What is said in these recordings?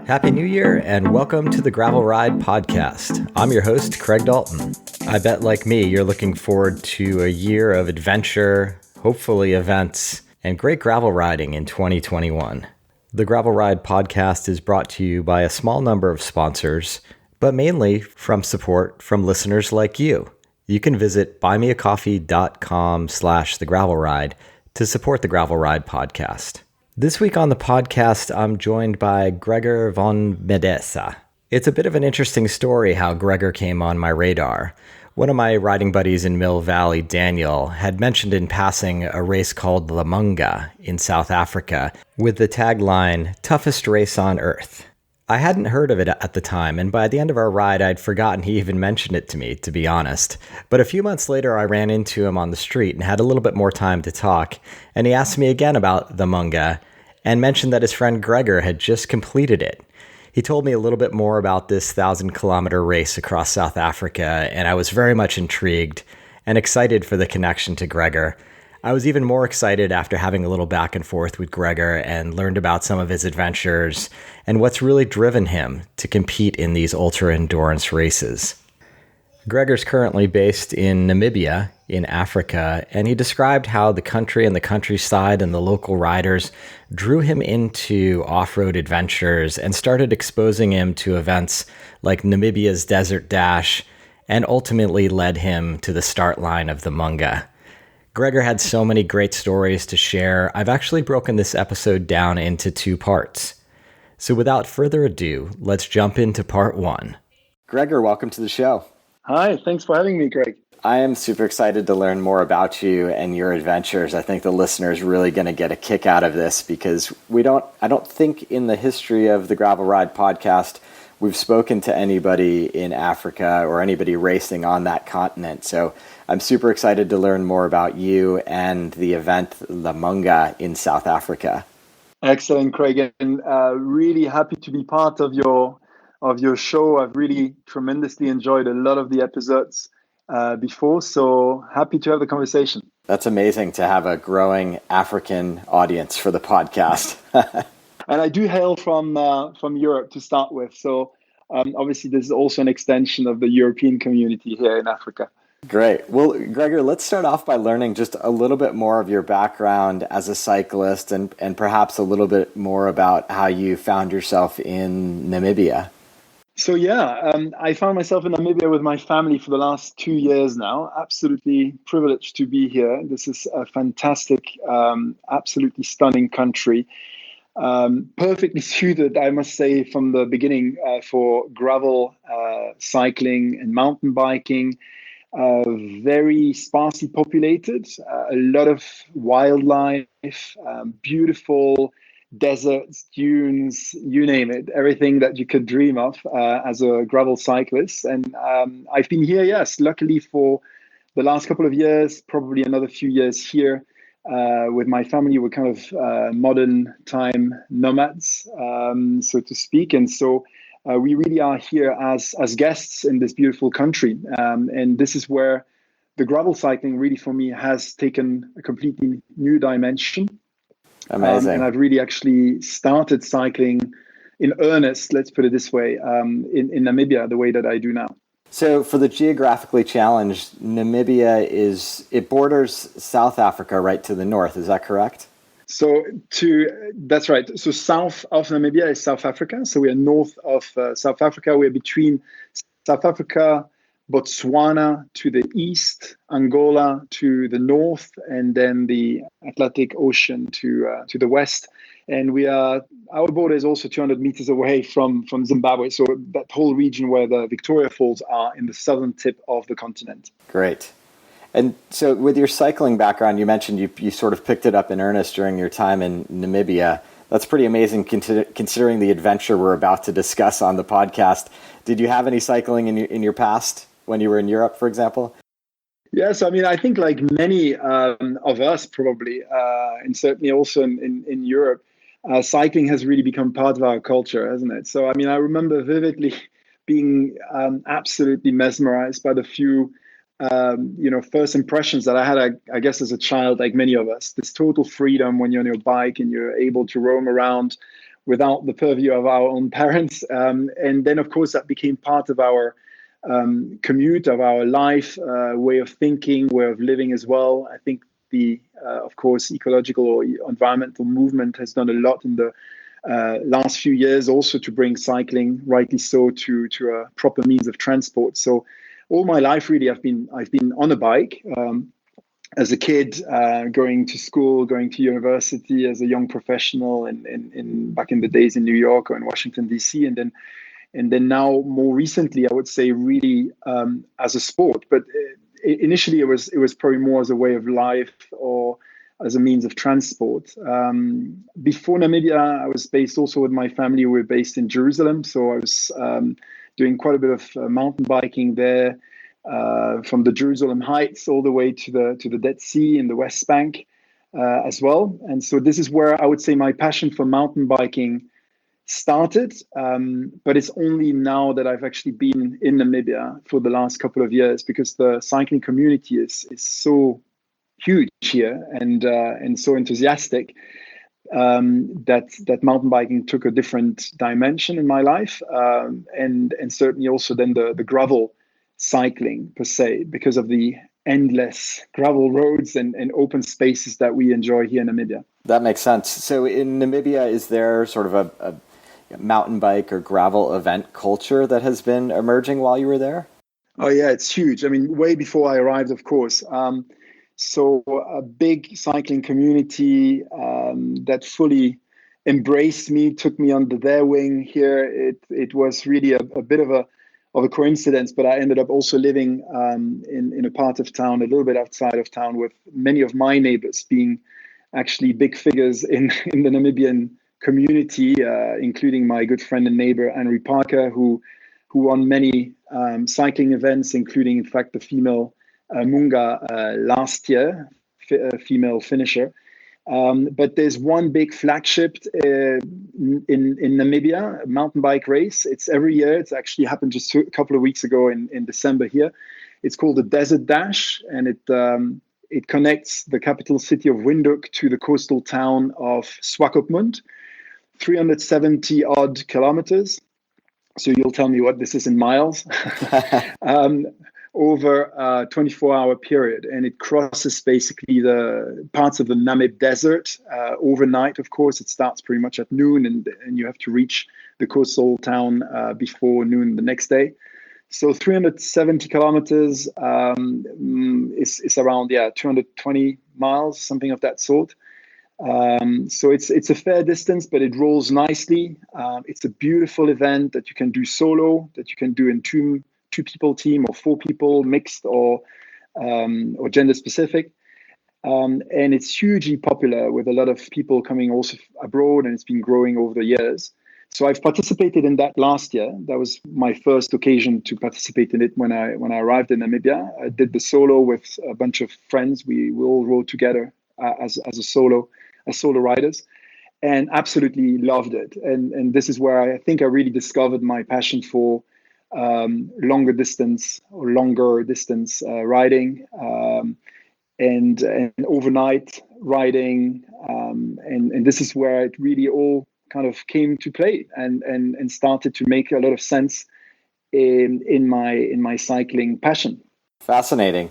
Happy New Year and welcome to the Gravel Ride podcast. I'm your host, Craig Dalton. I bet like me, you're looking forward to a year of adventure, hopefully events, and great gravel riding in 2021. The Gravel Ride podcast is brought to you by a small number of sponsors, but mainly from support from listeners like you. You can visit buymeacoffee.com/thegravelride to support the Gravel Ride podcast. This week on the podcast, I'm joined by Gregor von Medeazza. It's a bit of an interesting story how Gregor came on my radar. One of my riding buddies in Mill Valley, Daniel, had mentioned in passing a race called the Munga in South Africa with the tagline, "Toughest race on earth." I hadn't heard of it at the time, and by the end of our ride, I'd forgotten he even mentioned it to me, to be honest. But a few months later, I ran into him on the street and had a little bit more time to talk, and he asked me again about the Munga and mentioned that his friend Gregor had just completed it. He told me a little bit more about this 1,000-kilometer race across South Africa, and I was very much intrigued and excited for the connection to Gregor. I was even more excited after having a little back and forth with Gregor and learned about some of his adventures and what's really driven him to compete in these ultra-endurance races. Gregor's currently based in Namibia in Africa, and he described how the country and the countryside and the local riders drew him into off-road adventures and started exposing him to events like Namibia's Desert Dash and ultimately led him to the start line of the Munga. Gregor had so many great stories to share. I've actually broken this episode down into 2 parts. So without further ado, let's jump into part 1. Gregor, welcome to the show. Hi, thanks for having me, Greg. I am super excited to learn more about you and your adventures. I think the listener is really going to get a kick out of this because I don't think in the history of the Gravel Ride podcast, we've spoken to anybody in Africa or anybody racing on that continent. So I'm super excited to learn more about you and the event, the Munga in South Africa. Excellent, Craig, and really happy to be part of your show. I've really tremendously enjoyed a lot of the episodes before, so happy to have the conversation. That's amazing to have a growing African audience for the podcast. And I do hail from Europe to start with, so obviously this is also an extension of the European community here in Africa. Great. Well, Gregor, let's start off by learning just a little bit more of your background as a cyclist and perhaps a little bit more about how you found yourself in Namibia. So I found myself in Namibia with my family for the last 2 years now. Absolutely privileged to be here. This is a fantastic, absolutely stunning country. Perfectly suited, I must say, from the beginning for gravel cycling and mountain biking. Very sparsely populated, a lot of wildlife, beautiful deserts, dunes, you name it, everything that you could dream of as a gravel cyclist. And I've been here, yes, luckily for the last couple of years, probably another few years here. With my family, we're kind of modern time nomads, so to speak. And so we really are here as guests in this beautiful country. And this is where the gravel cycling really for me has taken a completely new dimension. Amazing. And I've really actually started cycling in earnest, let's put it this way, in Namibia, the way that I do now. So for the geographically challenged, Namibia it borders South Africa right to the north. Is that correct? That's right. So south of Namibia is South Africa. So we are north of South Africa. We're between South Africa, Botswana to the east, Angola to the north, and then the Atlantic Ocean to the west. And our border is also 200 meters away from Zimbabwe. So that whole region where the Victoria Falls are in the southern tip of the continent. Great. And so with your cycling background, you mentioned you sort of picked it up in earnest during your time in Namibia. That's pretty amazing considering the adventure we're about to discuss on the podcast. Did you have any cycling in your past when you were in Europe, for example? Yes, I mean, I think like many of us probably, and certainly also in Europe, cycling has really become part of our culture, hasn't it? So, I mean, I remember vividly being absolutely mesmerized by the few first impressions that I had, I guess, as a child, like many of us, this total freedom when you're on your bike and you're able to roam around without the purview of our own parents. And then, of course, that became part of our commute, of our life, way of thinking, way of living as well. I think of course, ecological or environmental movement has done a lot in the last few years also to bring cycling, rightly so, to a proper means of transport. So all my life, really, I've been on a bike. As a kid, going to school, going to university as a young professional, in back in the days in New York or in Washington D.C., and then now more recently, I would say really as a sport. But initially, it was probably more as a way of life or as a means of transport. Before Namibia, I was based also with my family. We were based in Jerusalem, so I was doing quite a bit of mountain biking there. From the Jerusalem Heights all the way to the Dead Sea in the West Bank as well. And so this is where I would say my passion for mountain biking started. But it's only now that I've actually been in Namibia for the last couple of years, because the cycling community is so huge here and so enthusiastic, that mountain biking took a different dimension in my life, and certainly also then the gravel cycling per se, because of the endless gravel roads and open spaces that we enjoy here in Namibia. That makes sense. So in Namibia, is there sort of a mountain bike or gravel event culture that has been emerging while you were there? Oh yeah, it's huge. I mean, way before I arrived, of course. So a big cycling community that fully embraced me, took me under their wing here. It was really a bit of a coincidence, but I ended up also living in a part of town, a little bit outside of town, with many of my neighbors being actually big figures in the Namibian community, including my good friend and neighbor Henry Parker, who won many cycling events, including, in fact, the female Munga last year, female finisher. But there's one big flagship in Namibia, a mountain bike race. It's every year. It's actually happened just a couple of weeks ago in December here. It's called the Desert Dash, and it connects the capital city of Windhoek to the coastal town of Swakopmund, 370 odd kilometers. So you'll tell me what this is in miles. Over a 24-hour period, and it crosses basically the parts of the Namib Desert overnight. Of course, it starts pretty much at noon, and you have to reach the coastal town before noon the next day. So 370 kilometers is around 220 miles, something of that sort. So it's a fair distance, but it rolls nicely. It's a beautiful event that you can do solo, that you can do in two people team or four people, mixed or gender specific. And it's hugely popular with a lot of people coming also abroad, and it's been growing over the years. So I've participated in that last year. That was my first occasion to participate in it when I arrived in Namibia. I did the solo with a bunch of friends. We all rode together as solo riders, and absolutely loved it. And this is where I think I really discovered my passion for longer distance riding, and overnight riding, and this is where it really all kind of came to play and started to make a lot of sense in my cycling passion. Fascinating.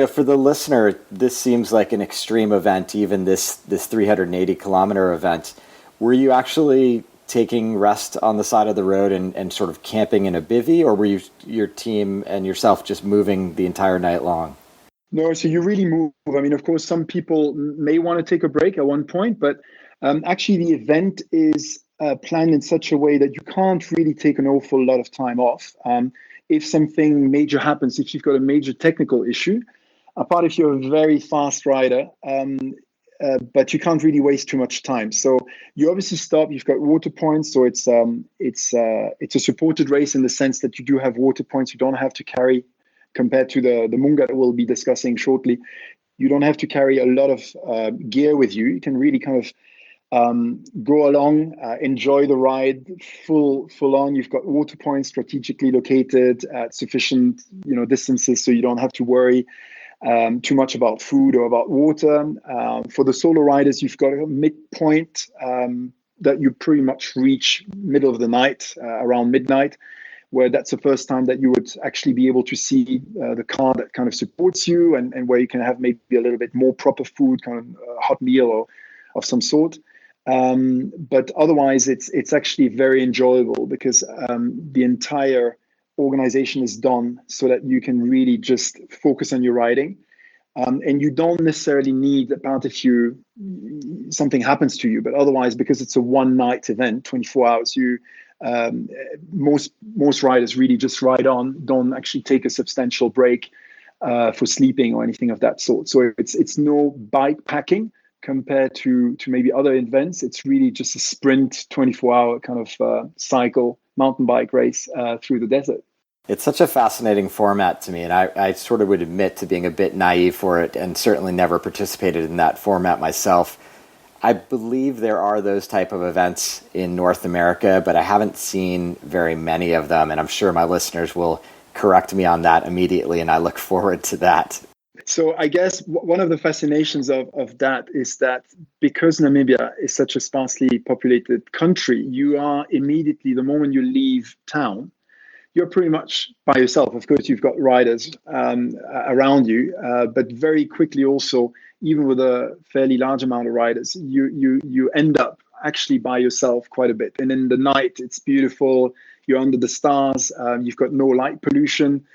For the listener, this seems like an extreme event, even this 380 kilometer event. Were you actually taking rest on the side of the road and sort of camping in a bivvy, or were your team and yourself just moving the entire night long? No, so you really move. I mean, of course, some people may want to take a break at one point, but actually the event is planned in such a way that you can't really take an awful lot of time off. If something major happens, if you've got a major technical issue, apart if you're a very fast rider, but you can't really waste too much time. So you obviously stop. You've got water points, so it's a supported race in the sense that you do have water points. You don't have to carry, compared to the Munga that we'll be discussing shortly, you don't have to carry a lot of gear with you. You can really kind of go along, enjoy the ride full on. You've got water points strategically located at sufficient distances, so you don't have to worry too much about food or about water. For the solo riders, you've got a midpoint that you pretty much reach middle of the night, around midnight, where that's the first time that you would actually be able to see the car that kind of supports you, and where you can have maybe a little bit more proper food, kind of a hot meal or of some sort. But otherwise, it's actually very enjoyable because the entire organization is done so that you can really just focus on your riding. And you don't necessarily need, about if something happens to you, but otherwise, because it's a one night event, 24 hours, most riders really just ride on, don't actually take a substantial break for sleeping or anything of that sort. So it's no bike packing compared to maybe other events. It's really just a sprint, 24-hour kind of cycle, mountain bike race through the desert. It's such a fascinating format to me, and I sort of would admit to being a bit naive for it, and certainly never participated in that format myself. I believe there are those type of events in North America, but I haven't seen very many of them, and I'm sure my listeners will correct me on that immediately, and I look forward to that. So I guess one of the fascinations of that is that because Namibia is such a sparsely populated country, you are immediately, the moment you leave town, you're pretty much by yourself. Of course, you've got riders around you, but very quickly also, even with a fairly large amount of riders, you end up actually by yourself quite a bit. And in the night, it's beautiful. You're under the stars. You've got no light pollution.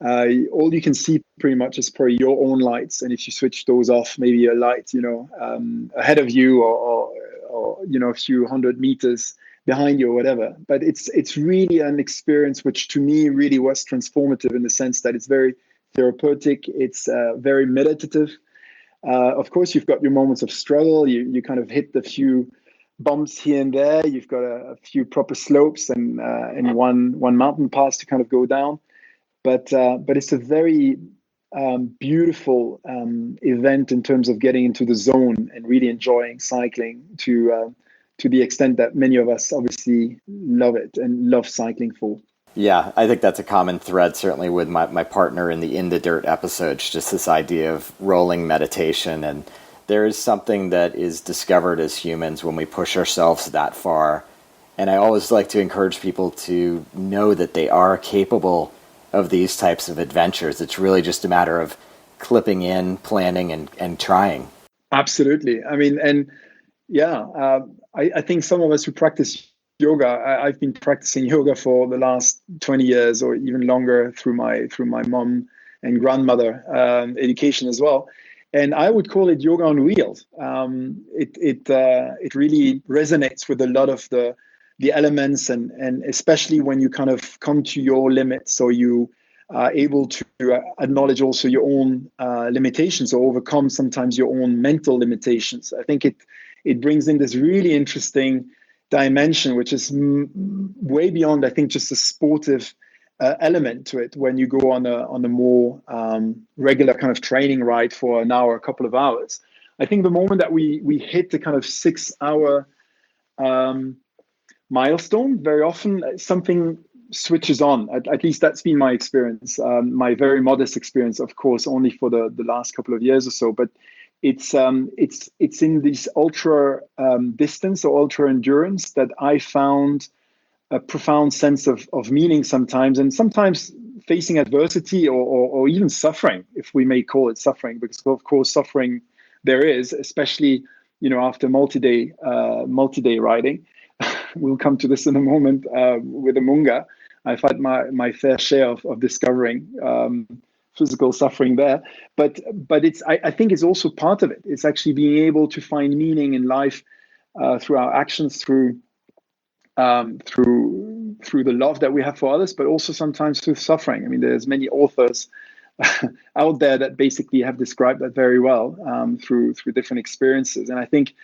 All you can see pretty much is probably your own lights. And if you switch those off, maybe a light, ahead of you or a few 100 meters behind you or whatever. But it's really an experience which to me really was transformative in the sense that it's very therapeutic. It's very meditative. Of course, you've got your moments of struggle. You kind of hit the few bumps here and there. You've got a few proper slopes and one mountain pass to kind of go down. But it's a very beautiful event in terms of getting into the zone and really enjoying cycling to the extent that many of us obviously love it and love cycling for. Yeah, I think that's a common thread, certainly with my partner in the In the Dirt episodes, just this idea of rolling meditation. And there is something that is discovered as humans when we push ourselves that far. And I always like to encourage people to know that they are capable of these types of adventures. It's really just a matter of clipping in, planning, and trying. Absolutely. I mean, and yeah, I think some of us who practice yoga, I've been practicing yoga for the last 20 years or even longer through my mom and grandmother education as well. And I would call it yoga on wheels. It really resonates with a lot of the elements, and especially when you kind of come to your limits, so you are able to acknowledge also your own limitations or overcome sometimes your own mental limitations. I think it brings in this really interesting dimension, which is way beyond, I think, just a sportive element to it. When you go on a more regular kind of training ride for an hour, a couple of hours, I think the moment that we hit the kind of 6-hour milestone, very often something switches on. At least that's been my experience. My very modest experience, of course, only for the last couple of years or so. But it's in this ultra distance or ultra endurance that I found a profound sense of meaning sometimes, and sometimes facing adversity or even suffering, if we may call it suffering, because of course suffering there is, especially after multi-day riding. We'll come to this in a moment with the Munga. I've had my fair share of discovering physical suffering there, but I think it's also part of it. It's actually being able to find meaning in life through our actions, through the love that we have for others, but also sometimes through suffering. I mean, there's many authors out there that basically have described that very well through different experiences. And I think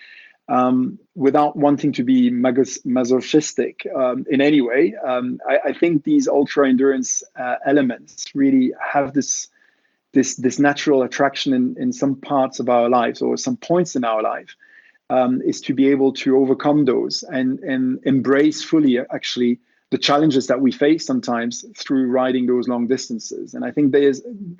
without wanting to be masochistic in any way, I think these ultra endurance elements really have this natural attraction in some parts of our lives or some points in our life, is to be able to overcome those and embrace fully actually the challenges that we face sometimes through riding those long distances. And I think they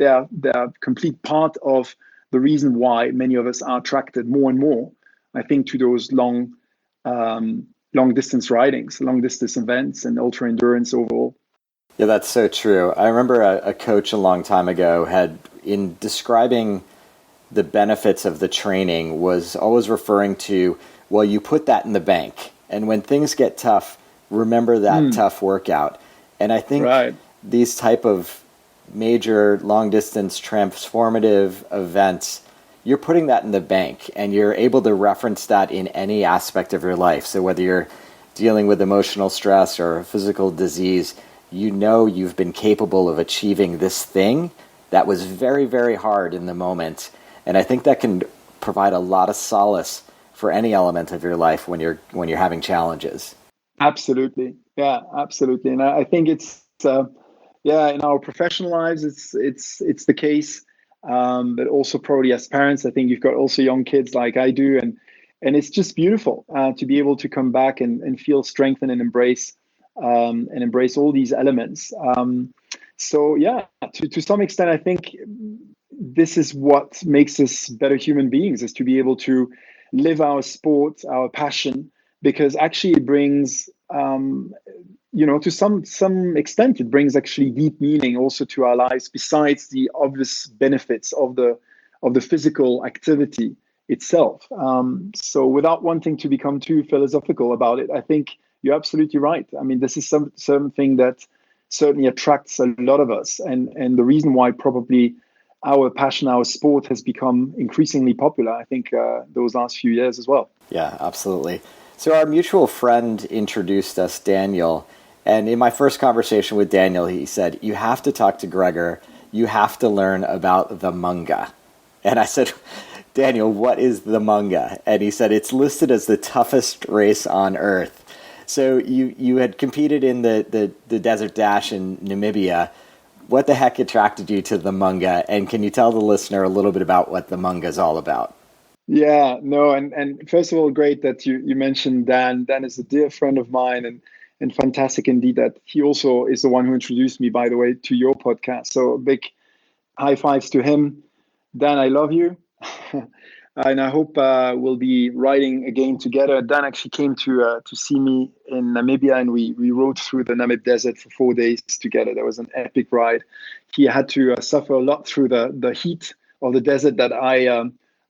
are a complete part of the reason why many of us are attracted more and more, I think, to those long long distance ridings, long distance events, and ultra endurance overall. Yeah, that's so true. I remember a coach a long time ago had, in describing the benefits of the training, was always referring to, well, you put that in the bank. And when things get tough, remember that tough workout. And I think these type of major long distance transformative events, you're putting that in the bank and you're able to reference that in any aspect of your life. So whether you're dealing with emotional stress or physical disease, you know you've been capable of achieving this thing that was very, very hard in the moment. And I think that can provide a lot of solace for any element of your life when you're having challenges. Absolutely. Yeah, absolutely. And I think it's in our professional lives it's the case. But also probably as parents, I think you've got also young kids like I do, and it's just beautiful to be able to come back and feel strengthened and embrace all these elements. So yeah, to some extent, I think this is what makes us better human beings, is to be able to live our sport, our passion, because actually it brings, to some extent, it brings actually deep meaning also to our lives, besides the obvious benefits of the physical activity itself. So without wanting to become too philosophical about it, I think you're absolutely right. I mean, this is something that certainly attracts a lot of us, and the reason why probably our passion, our sport has become increasingly popular, I think, those last few years as well. Yeah, absolutely. So our mutual friend introduced us, Daniel, and in my first conversation with Daniel, he said, you have to talk to Gregor. You have to learn about the Munga. And I said, Daniel, what is the Munga? And he said, it's listed as the toughest race on earth. So you had competed in the Desert Dash in Namibia. What the heck attracted you to the Munga? And can you tell the listener a little bit about what the Munga is all about? Yeah, no, and first of all, great that you mentioned Dan. Dan is a dear friend of mine, and fantastic indeed that he also is the one who introduced me, by the way, to your podcast. So big high fives to him. Dan, I love you. And I hope we'll be riding again together. Dan actually came to see me in Namibia, and we rode through the Namib Desert for 4 days together. That was an epic ride. He had to suffer a lot through the heat of the desert that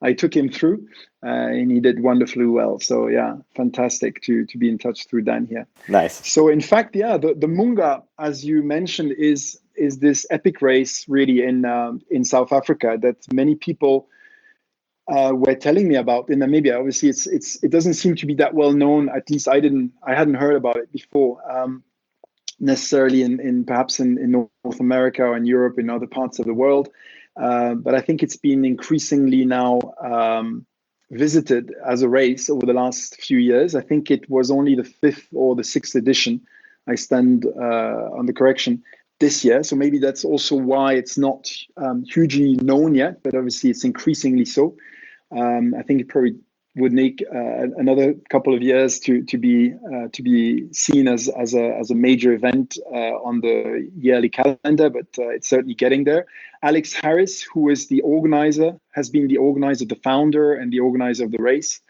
I took him through, and he did wonderfully well. So yeah, fantastic to be in touch through Dan here. Nice. So in fact, yeah, the Munga, as you mentioned, is this epic race really in South Africa that many people were telling me about in Namibia. Obviously, it doesn't seem to be that well known. At least I hadn't heard about it before, necessarily in perhaps in North America or in Europe, in other parts of the world. But I think it's been increasingly now visited as a race over the last few years. I think it was only the 5th or the 6th edition. I stand on the correction this year. So maybe that's also why it's not hugely known yet, but obviously it's increasingly so. I think it probably would make another couple of years to be seen as a major event on the yearly calendar, but it's certainly getting there. Alex Harris, who is the organizer, has been the organizer, the founder, and the organizer of the race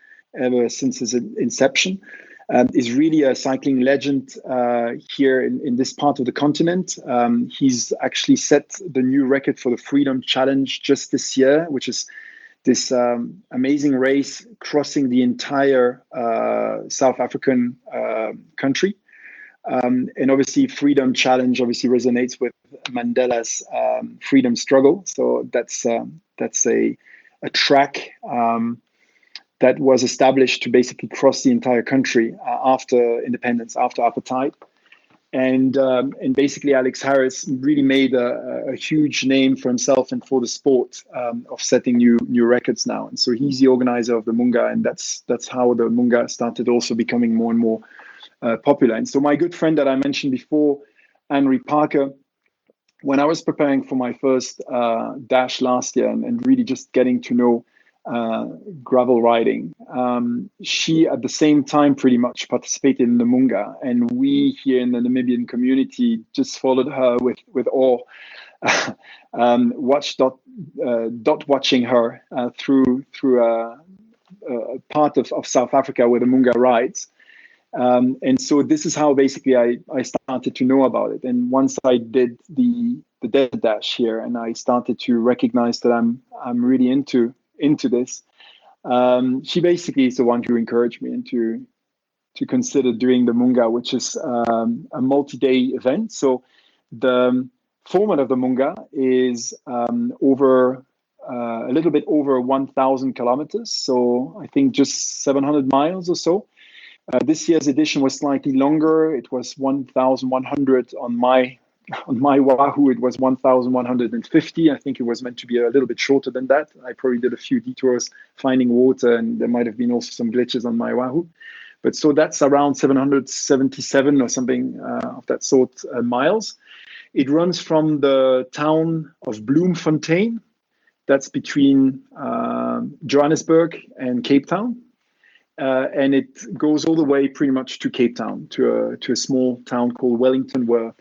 ever since its inception. Is really a cycling legend here in this part of the continent. He's actually set the new record for the Freedom Challenge just this year, which is this amazing race crossing the entire South African country. And obviously Freedom Challenge obviously resonates with Mandela's freedom struggle. So that's a track that was established to basically cross the entire country after independence, after apartheid. And basically Alex Harris really made a huge name for himself and for the sport of setting new records now. And so he's the organizer of the Munga, and that's how the Munga started also becoming more and more popular. And so my good friend that I mentioned before, Anne-Marie Parker, when I was preparing for my first dash last year and really just getting to know gravel riding, she at the same time pretty much participated in the Munga, and we here in the Namibian community just followed her with awe, watching her through part of South Africa where the Munga rides. And so this is how basically I started to know about it. And once I did the Desert Dash here, and I started to recognize that I'm really into this. She basically is the one who encouraged me into to consider doing the Munga, which is a multi-day event. So the format of the Munga is over a little bit over 1,000 kilometers. So I think just 700 miles or so. This year's edition was slightly longer. It was 1,100 on my Wahoo. It was 1,150. I think it was meant to be a little bit shorter than that. I probably did a few detours finding water, and there might have been also some glitches on my Wahoo. But so that's around 777 or something of that sort miles. It runs from the town of Bloemfontein. That's between Johannesburg and Cape Town. And it goes all the way pretty much to Cape Town, to a small town called Wellington, where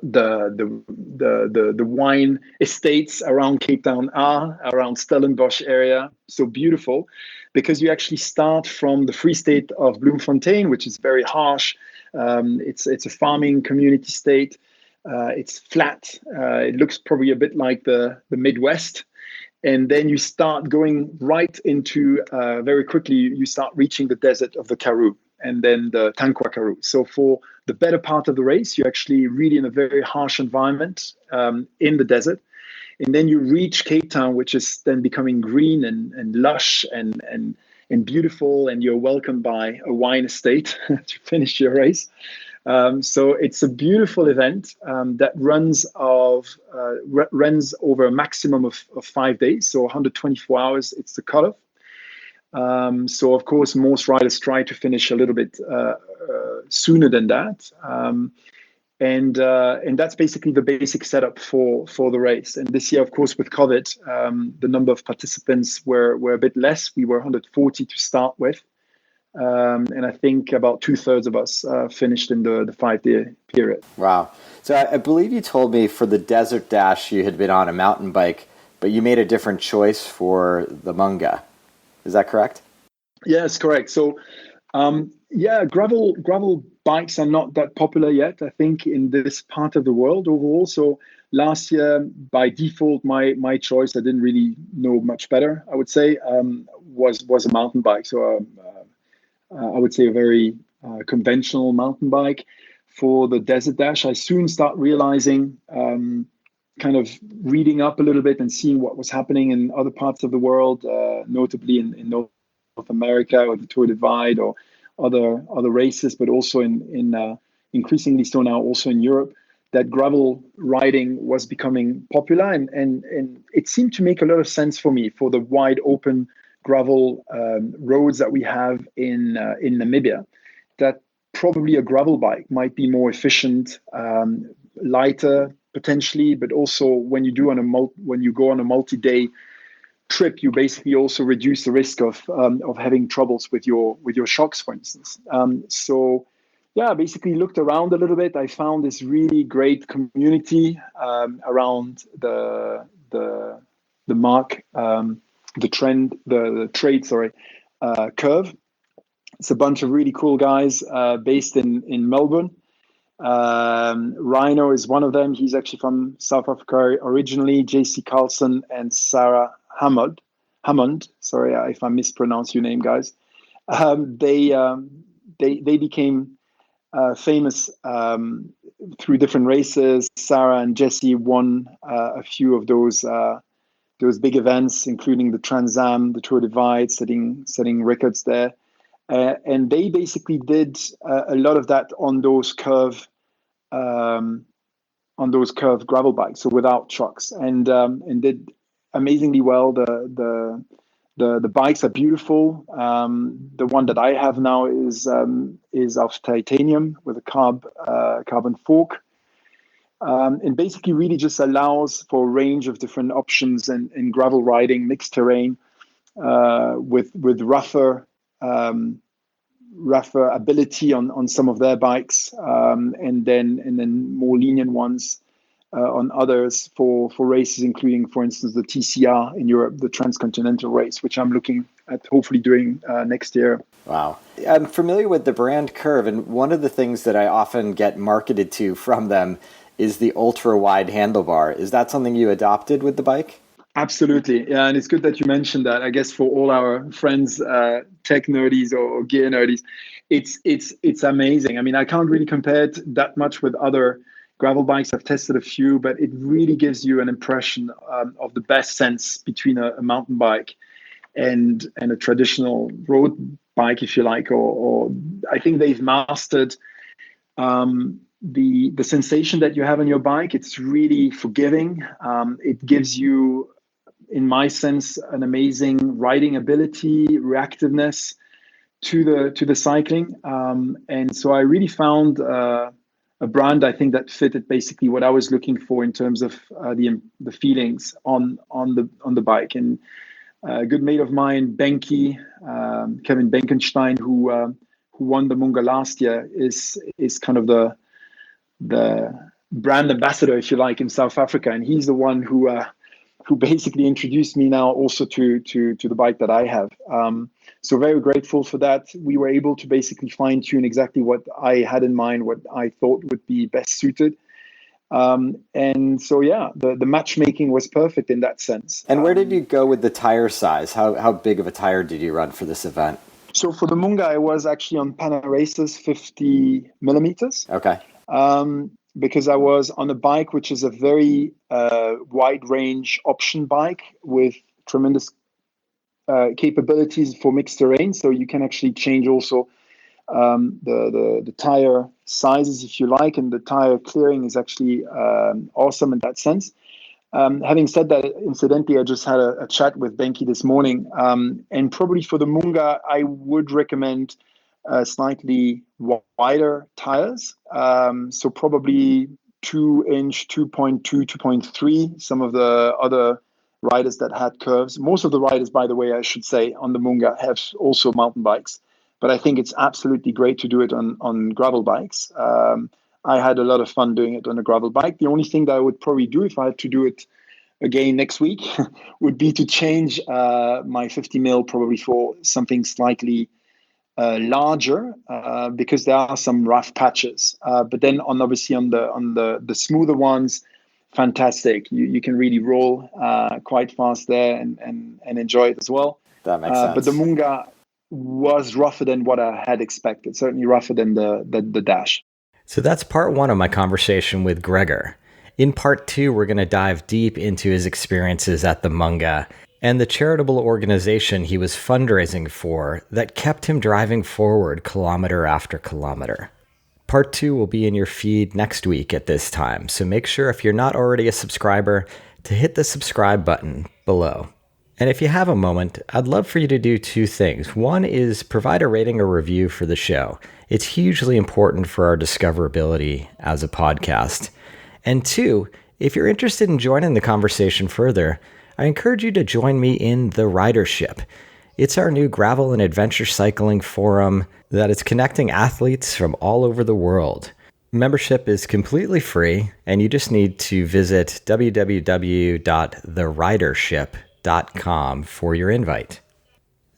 the wine estates around Cape Town are, around Stellenbosch area. So beautiful, because you actually start from the Free State of Bloemfontein, which is very harsh. It's a farming community state. It's flat. It looks probably a bit like the Midwest. And then you start going right into, very quickly, you start reaching the desert of the Karoo and then the Tankwa Karoo. So for the better part of the race, you're actually really in a very harsh environment in the desert. And then you reach Cape Town, which is then becoming green and lush and beautiful. And you're welcomed by a wine estate to finish your race. So it's a beautiful event that runs over a maximum of 5 days, so 124 hours. It's the cutoff. So of course, most riders try to finish a little bit sooner than that, and that's basically the basic setup for the race. And this year, of course, with COVID, the number of participants were a bit less. We were 140 to start with. And I think about 2/3 of us finished in the 5-day period. Wow. So I believe you told me for the Desert Dash you had been on a mountain bike, but you made a different choice for the Munga. Is that correct? Yes, correct. So, gravel bikes are not that popular yet, I think, in this part of the world overall. So last year, by default, my choice, I didn't really know much better, I would say, was a mountain bike. So I would say a very conventional mountain bike. For the Desert Dash, I soon start realizing, kind of reading up a little bit and seeing what was happening in other parts of the world, notably in North America or the Tour Divide or other races, but also in increasingly so now also in Europe, that gravel riding was becoming popular, and it seemed to make a lot of sense for me for the wide open gravel roads that we have in Namibia, that probably a gravel bike might be more efficient, lighter potentially, but also when you go on a multi-day trip, you basically also reduce the risk of having troubles with your shocks, for instance. So yeah, basically looked around a little bit. I found this really great community around the mark. The trade curve. It's a bunch of really cool guys based in Melbourne. Rhino is one of them. He's actually from South Africa originally. JC Carlson and Sarah Hammond. Sorry if I mispronounce your name, guys. They became famous through different races. Sarah and Jesse won a few of those big events, including the Trans Am, the Tour Divide, setting records there. And they basically did a lot of that on those curved gravel bikes, so without trucks, and did amazingly well. The bikes are beautiful. The one that I have now is of titanium with a carbon fork. And basically really just allows for a range of different options in gravel riding, mixed terrain, with rougher ability on some of their bikes, and then more lenient ones on others for races, including, for instance, the TCR in Europe, the Transcontinental Race, which I'm looking at hopefully doing next year. Wow. I'm familiar with the brand Curve, and one of the things that I often get marketed to from them is the ultra-wide handlebar. Is that something you adopted with the bike? Absolutely. Yeah, and it's good that you mentioned that. I guess for all our friends, tech nerdies or gear nerdies, it's amazing. I mean, I can't really compare it that much with other gravel bikes. I've tested a few, but it really gives you an impression of the best sense between a mountain bike and a traditional road bike, if you like. Or I think they've mastered the sensation that you have on your bike. It's really forgiving. It gives you, in my sense, an amazing riding ability, reactiveness to the cycling. And so I really found a brand, I think, that fitted basically what I was looking for in terms of the feelings on the bike. And a good mate of mine, Benki, Kevin Benkenstein, who won the Munga last year, is kind of the brand ambassador, if you like, in South Africa, and he's the one who basically introduced me now also to the bike that I have. So very grateful for that. We were able to basically fine tune exactly what I had in mind, what I thought would be best suited. And so, yeah, the matchmaking was perfect in that sense. And where did you go with the tire size? How big of a tire did you run for this event? So for the Munga, I was actually on Panarace's 50 millimeters. Okay. Because I was on a bike which is a very wide range option bike with tremendous capabilities for mixed terrain. So you can actually change also the tire sizes, if you like, and the tire clearing is actually awesome in that sense. Having said that, incidentally, I just had a chat with Benki this morning, and probably for the Munga, I would recommend slightly wider tires. So probably 2-inch, 2.2, 2.3. Some of the other riders that had curves. Most of the riders, by the way, I should say, on the Munga have also mountain bikes. But I think it's absolutely great to do it on gravel bikes. I had a lot of fun doing it on a gravel bike. The only thing that I would probably do if I had to do it again next week would be to change my 50 mil probably for something slightly larger, because there are some rough patches. But then obviously on the smoother ones, fantastic. You can really roll quite fast there and enjoy it as well. That makes sense. But the Munga was rougher than what I had expected, certainly rougher than the Dash. So that's part one of my conversation with Gregor. In part two, we're going to dive deep into his experiences at the Munga and the charitable organization he was fundraising for that kept him driving forward kilometer after kilometer. Part two will be in your feed next week at this time, so make sure if you're not already a subscriber to hit the subscribe button below. And if you have a moment, I'd love for you to do two things. One is provide a rating or review for the show. It's hugely important for our discoverability as a podcast. And two, if you're interested in joining the conversation further, I encourage you to join me in The Ridership. It's our new gravel and adventure cycling forum that is connecting athletes from all over the world. Membership is completely free, and you just need to visit www.theridership.com for your invite.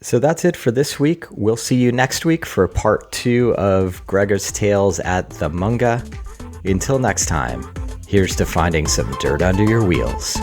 So that's it for this week. We'll see you next week for part two of Gregor's tales at the Munga. Until next time, here's to finding some dirt under your wheels.